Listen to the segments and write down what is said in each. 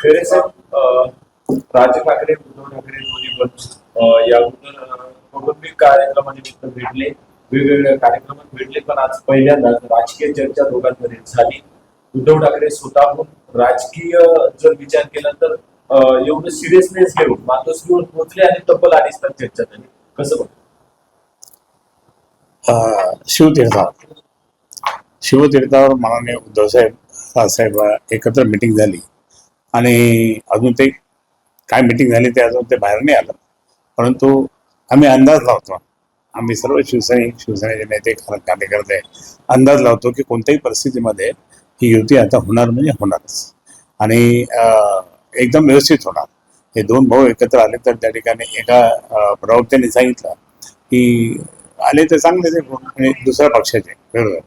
खैरे साहेब, राज ठाकरे उद्धव ठाकरे दोन्ही पण याबद्दल कौटुंबिक कार्यक्रमानिमित्त भेटले, वेगवेगळ्या कार्यक्रमात भेटले, पण आज पहिल्यांदाच राजकीय चर्चा दोघांमध्ये झाली. उद्धव ठाकरे स्वतःहून राजकीय जर विचार केला तर एवढं सिरियसनेस घेऊन मातोश्रीवर पोहोचले आणि तब्बल अडीच तास चर्चा झाली. कसं बघ? शिवतीर्थावर माननीय उद्धव साहेब राजसाहेब एकत्र मिटिंग झाली आणि अजून ते काय मिटिंग झाली ते अजून ते बाहेर नाही आलं. परंतु आम्ही अंदाज लावतो, आम्ही सर्व शिवसेनेचे नेते कार्यकर्ते अंदाज लावतो की कोणत्याही परिस्थितीमध्ये ही युती आता होणार म्हणजे होणारच आणि एकदम व्यवस्थित होणार. हे दोन भाऊ एकत्र आले तर त्या ठिकाणी एका प्रवक्त्याने सांगितलं की आले तर चांगलेच आहे म्हणजे दुसऱ्या पक्षाचे बरोबर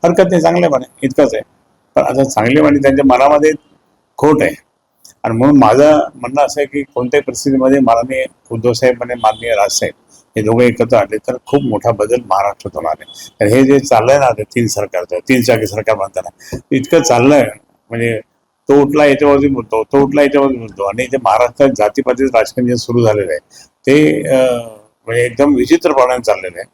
हरकत नाही, चांगले म्हणे इतकंच आहे. पण आता चांगले म्हणे त्यांच्या मनामध्ये खोट आहे आणि म्हणून माझं म्हणणं असं आहे की कोणत्याही परिस्थितीमध्ये माननीय उद्धव साहेब आणि माननीय राजसाहेब हे दोघे एकत्र आले तर खूप मोठा बदल महाराष्ट्रात होणार आहे. तर हे जे चाललंय ना ते तीन चाकी सरकार म्हणताना इतकं चाललंय म्हणजे तो उठला याच्यावरती बोलतो, तो उठला याच्यावरती बोलतो आणि जे महाराष्ट्रात जातीपातीचं राजकारण जे सुरू झालेलं आहे ते म्हणजे एकदम विचित्रपणाने चाललेलं आहे.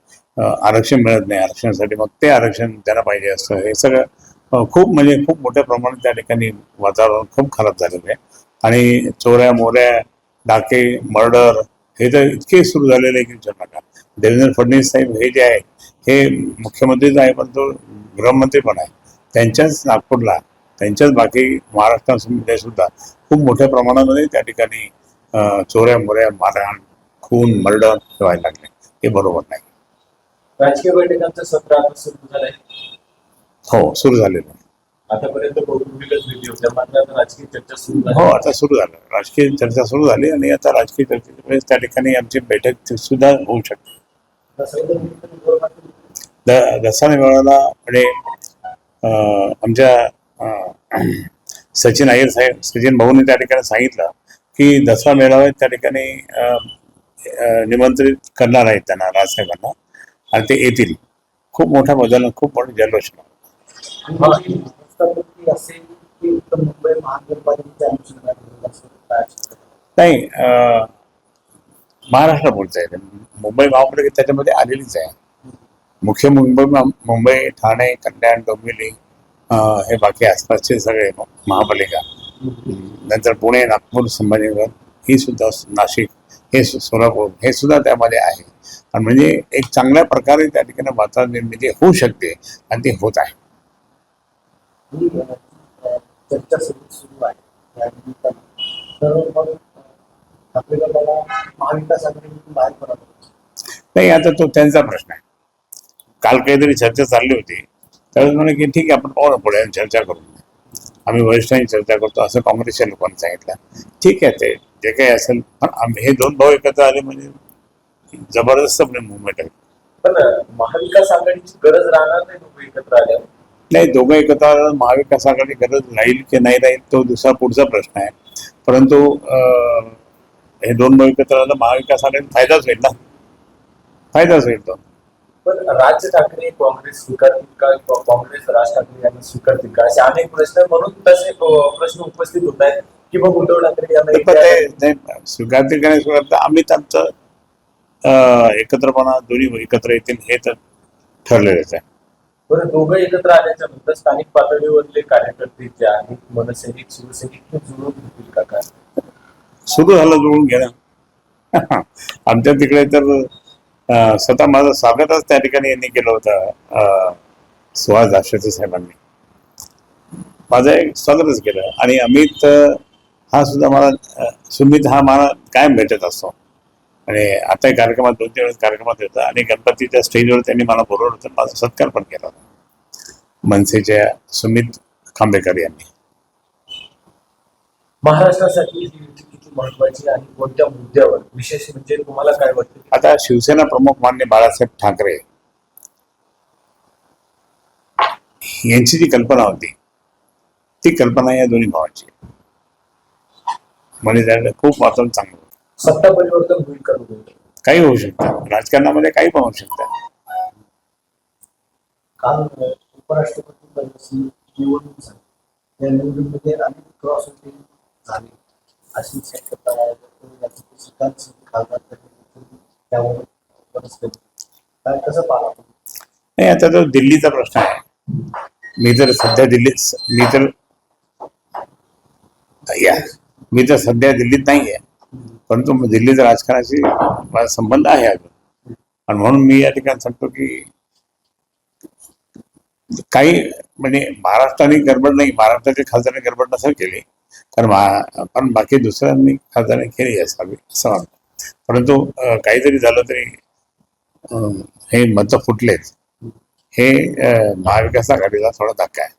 आरक्षण मिळत नाही, आरक्षणासाठी मग ते आरक्षण त्यांना पाहिजे असतं. हे सगळं खूप म्हणजे खूप मोठ्या प्रमाणात त्या ठिकाणी वातावरण खूप खराब झालेलं आहे आणि चोऱ्या मोऱ्या डाके मर्डर हे तर इतके सुरू झालेले आहे की विचारू नका. देवेंद्र फडणवीस साहेब हे जे आहे हे मुख्यमंत्रीच आहे पण तो गृहमंत्री पण आहे. त्यांच्याच नागपूरला त्यांच्याच बाकी महाराष्ट्रामध्ये सुद्धा खूप मोठ्या प्रमाणामध्ये त्या ठिकाणी चोऱ्या मोऱ्या मारहाण खून मर्डर व्हायला लागले. हे बरोबर नाही. राजकीय बैठकांचं सत्र आता सुरू झालंय. हो सुरू झालेलं आहे. आतापर्यंत कौटुंबिकच भेटी होत्या, मात्र आता राजकीय चर्चा सुरू झाली. हो आता सुरू झालं, राजकीय चर्चा सुरू झाली आणि आता राजकीय चर्चेच्या वेळेस त्या ठिकाणी आमची बैठक सुद्धा होऊ शकते. दसरा मेळाव्याला म्हणजे आमच्या सचिन अय्यर साहेब सचिन भाऊंनी त्या ठिकाणी सांगितलं की दसरा मेळाव्यात त्या ठिकाणी निमंत्रित करणार आहेत त्यांना राजसाहेबांना आणि ते येतील. खूप मोठा बदल खूप मोठं जल्लोष नाही. महाराष्ट्र बोलता येते, मुंबई महापालिका त्याच्यामध्ये आलेलीच आहे. मुख्य मुंबई ठाणे कल्याण डोंबिवली हे बाकी आसपासचे सगळे महापालिका, नंतर पुणे नागपूर संभाजीनगर ही सुद्धा नाशिक हे सोलापूर हे सुद्धा त्यामध्ये आहे आणि म्हणजे एक चांगल्या प्रकारे त्या ठिकाणी वातावरण निर्मिती होऊ शकते आणि ते होत आहे. चर्चा सुरू आहे नाही आता तो त्यांचा प्रश्न आहे. काल काहीतरी चर्चा चालली होती त्यावेळेस म्हणे की ठीक आहे आपण पाहू ना पुढे चर्चा करू, आम्ही वरिष्ठांनी चर्चा करतो असं काँग्रेसच्या लोकांनी सांगितलं. ठीक आहे ते जे काही असेल पण हे दोन भाऊ एकत्र आले म्हणजे जबरदस्त मुवमेंट आहे. पण महाविकास आघाडीची गरज राहणार नाही दोघं एकत्र आल्यावर. नाही दोघं एकत्र महाविकास आघाडी गरज राहील की नाही राहील तो दुसरा पुढचा प्रश्न आहे. परंतु हे दोन भाऊ एकत्र आलं महाविकास आघाडी फायदाच होईल ना, फायदाच होईल तो. पण राज ठाकरे काँग्रेस स्वीकारतील का, काँग्रेस राज ठाकरे यांना स्वीकारतील का, असे अनेक प्रश्न म्हणून तसे प्रश्न उपस्थित होत आहेत की मग उद्धव ठाकरे यांना स्वीकारतील का नाही स्वीकारता आम्ही आमचं एकत्रपणा दोन्ही एकत्र येतील हे तर ठरलेलंच आहे. बरं दोघं एकत्र आल्याच्या नंतर स्थानिक पातळीवरले कार्यकर्ते जे आहेत मनसैनिक शिवसैनिक ते जुळून घेतील का काय? सुरू झालं जुळून घेणं. आमच्या तिकडे तर स्वतः माझं स्वागतच त्या ठिकाणी यांनी केलं होतं. सुहास दाशरथे साहेबांनी माझं एक स्वागतच केलं आणि अमित हा सुद्धा मला सुमित हा मला कायम भेटत असतो आणि आता कार्यक्रमात 2-3 वेळेस कार्यक्रमात येतात आणि गणपतीच्या स्टेजवर त्यांनी मला बोलवलं होतं, माझा सत्कार पण केला होता मनसेच्या सुमित खांबेकर यांनी. महाराष्ट्रासाठी ही युती किती महत्वाची आणि कोणत्या मुद्द्यावर विशेष म्हणजे तुम्हाला काय वाटतं? आता शिवसेना प्रमुख मान्य बाळासाहेब ठाकरे यांची जी कल्पना होती ती कल्पना या दोन्ही भावांची म्हणजे त्याला खूप वातावरण चांगलं. सत्ता परिवर्तन होईल का? काही होऊ शकतं, राजकारणामध्ये काही पण होऊ शकतं. काल उपराष्ट्रपती निवडणूक झाली, त्या निवडणुकीमध्ये अनेक क्रॉस होते, झाली अशी शक्यता आहे. सिद्धांत खासदार त्यावर परिस्थिती काय कसं पाहतो? नाही, आता तो दिल्लीचा प्रश्न आहे. मी तर सध्या दिल्लीत नाही आहे, परंतु दिल्लीच्या राजकारणाशी माझा संबंध आहे अजून. आणि म्हणून मी या ठिकाणी सांगतो की काही म्हणजे महाराष्ट्राने गडबड नाही, महाराष्ट्राच्या खासदारांनी गडबड नसेल केली, पण बाकी दुसऱ्यांनी खासदारांनी केली असावी असं वाटतं. परंतु काहीतरी झालं तरी हे मतं फुटलेत, हे महाविकास आघाडीला थोडा धक्का आहे.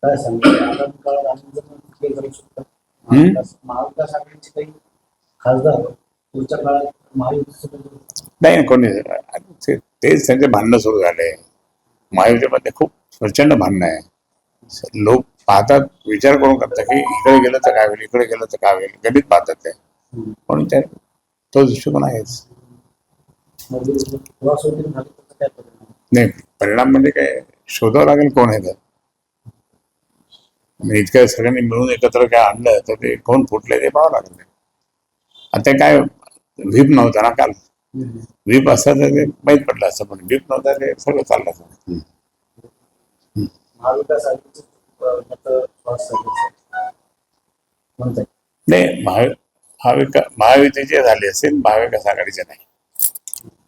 काय सांगतो आगामी काळात आम्ही जर कुठे करू शकतो महाविकास आघाडीचे काही खासदार पुढच्या काळात महायुतीसोबत नाही, कोणी तेच त्यांचे भांडणं सुरू झाले. महायुतीमध्ये खूप प्रचंड भांडणं आहे. लोक पाहतात, विचार करून करतात की इकडे गेलं तर काय होईल, इकडे गेलं तर काय होईल, गणित पाहतात ते. म्हणून तो दृष्टिकोन आहेच. नाही, परिणाम म्हणजे काय, शोधावं लागेल कोण आहे तर. म्हणजे इतक्या सगळ्यांनी मिळून एकत्र काय आणलं तर ते कोण फुटले ते पाहावं लागेल. आता काय व्हीप नव्हता ना काल, व्हीप असता तर ते माहीत पडलं असतं, पण व्हीप नव्हता ते सगळं चाललं असतं. महाविकास नाही, महायुतीचे झाले असेल, महाविकास आघाडीचे नाही.